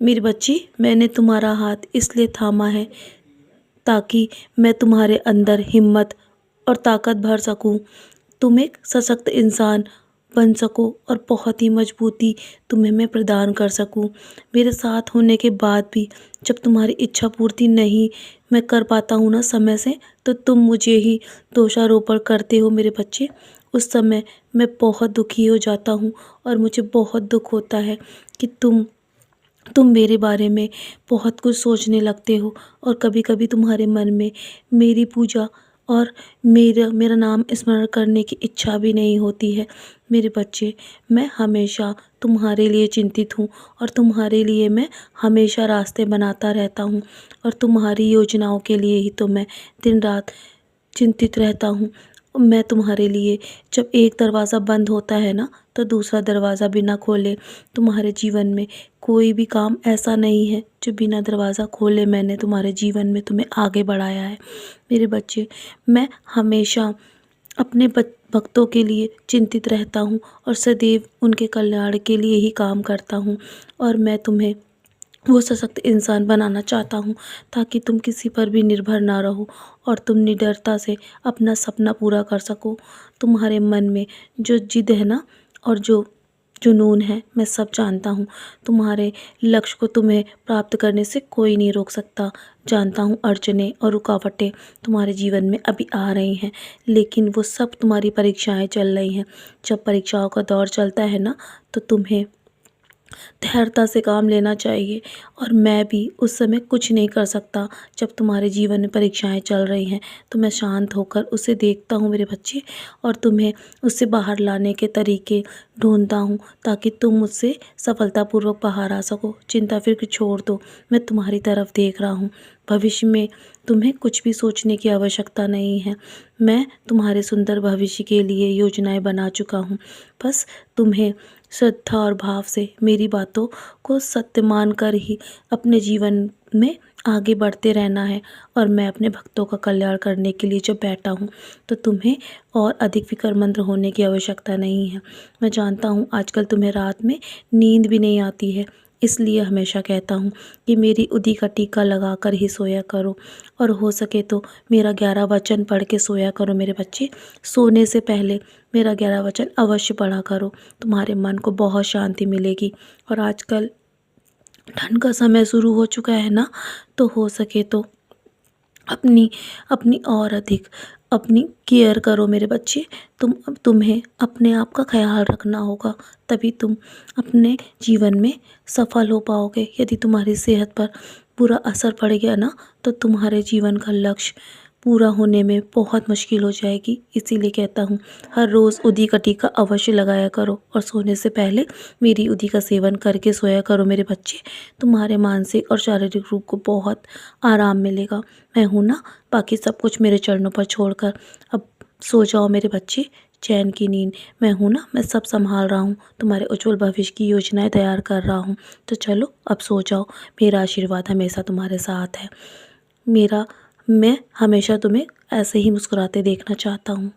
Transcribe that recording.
मेरी बच्ची, मैंने तुम्हारा हाथ इसलिए थामा है ताकि मैं तुम्हारे अंदर हिम्मत और ताकत भर सकूं, तुम एक सशक्त इंसान बन सको और बहुत ही मजबूती तुम्हें मैं प्रदान कर सकूं। मेरे साथ होने के बाद भी जब तुम्हारी इच्छा पूर्ति नहीं मैं कर पाता हूँ ना समय से, तो तुम मुझे ही दोषारोपण करते हो मेरे बच्चे। उस समय मैं बहुत दुखी हो जाता हूँ और मुझे बहुत दुख होता है कि तुम मेरे बारे में बहुत कुछ सोचने लगते हो और कभी-कभी तुम्हारे मन में मेरी पूजा और मेरा मेरा नाम स्मरण करने की इच्छा भी नहीं होती है। मेरे बच्चे, मैं हमेशा तुम्हारे लिए चिंतित हूँ और तुम्हारे लिए मैं हमेशा रास्ते बनाता रहता हूँ और तुम्हारी योजनाओं के लिए ही तो मैं दिन-रात चिंतित रहता हूँ। मैं तुम्हारे लिए जब एक दरवाज़ा बंद होता है ना, तो दूसरा दरवाज़ा बिना खोले तुम्हारे जीवन में कोई भी काम ऐसा नहीं है जो बिना दरवाज़ा खोले मैंने तुम्हारे जीवन में तुम्हें आगे बढ़ाया है। मेरे बच्चे, मैं हमेशा अपने भक्तों के लिए चिंतित रहता हूँ और सदैव उनके कल्याण के लिए ही काम करता हूँ और मैं तुम्हें वो सशक्त इंसान बनाना चाहता हूँ ताकि तुम किसी पर भी निर्भर ना रहो और तुम निडरता से अपना सपना पूरा कर सको। तुम्हारे मन में जो जिद है ना और जो जुनून है, मैं सब जानता हूँ। तुम्हारे लक्ष्य को तुम्हें प्राप्त करने से कोई नहीं रोक सकता। जानता हूँ अड़चनें और रुकावटें तुम्हारे जीवन में अभी आ रही हैं, लेकिन वो सब तुम्हारी परीक्षाएं चल रही हैं। जब परीक्षाओं का दौर चलता है ना, तो तुम्हें धैर्यता से काम लेना चाहिए और मैं भी उस समय कुछ नहीं कर सकता। जब तुम्हारे जीवन में परीक्षाएं चल रही हैं, तो मैं शांत होकर उसे देखता हूँ मेरे बच्चे और तुम्हें उससे बाहर लाने के तरीके ढूंढता हूँ ताकि तुम मुझसे सफलतापूर्वक बाहर आ सको। चिंता फिक्र छोड़ दो, मैं तुम्हारी तरफ देख रहा हूँ। भविष्य में तुम्हें कुछ भी सोचने की आवश्यकता नहीं है। मैं तुम्हारे सुंदर भविष्य के लिए योजनाएं बना चुका हूँ। बस तुम्हें श्रद्धा और भाव से मेरी बातों को सत्य मानकर ही अपने जीवन में आगे बढ़ते रहना है और मैं अपने भक्तों का कल्याण करने के लिए जब बैठा हूँ, तो तुम्हें और अधिक फिक्रमंद होने की आवश्यकता नहीं है। मैं जानता हूँ आजकल तुम्हें रात में नींद भी नहीं आती है, इसलिए हमेशा कहता हूँ कि मेरी उदी का टीका लगा कर ही सोया करो और हो सके तो मेरा 11 वचन पढ़ के सोया करो मेरे बच्चे। सोने से पहले मेरा 11 वचन अवश्य पढ़ा करो, तुम्हारे मन को बहुत शांति मिलेगी। और आजकल ठंड का समय शुरू हो चुका है ना, तो हो सके तो अपनी अपनी और अधिक अपनी केयर करो मेरे बच्चे। तुम्हें अपने आप का ख्याल रखना होगा, तभी तुम अपने जीवन में सफल हो पाओगे। यदि तुम्हारी सेहत पर बुरा असर पड़ गया ना, तो तुम्हारे जीवन का लक्ष्य पूरा होने में बहुत मुश्किल हो जाएगी। इसीलिए कहता हूँ हर रोज़ उदी का टीका अवश्य लगाया करो और सोने से पहले मेरी उदी का सेवन करके सोया करो मेरे बच्चे। तुम्हारे मानसिक और शारीरिक रूप को बहुत आराम मिलेगा। मैं हूँ ना, बाकी सब कुछ मेरे चरणों पर छोड़कर अब सो जाओ मेरे बच्चे, चैन की नींद। मैं हूँ ना, मैं सब संभाल रहा हूँ, तुम्हारे उज्जवल भविष्य की योजनाएं तैयार कर रहा हूँ। तो चलो अब सो जाओ। मेरा आशीर्वाद हमेशा तुम्हारे साथ है। मैं हमेशा तुम्हें ऐसे ही मुस्कुराते देखना चाहता हूँ।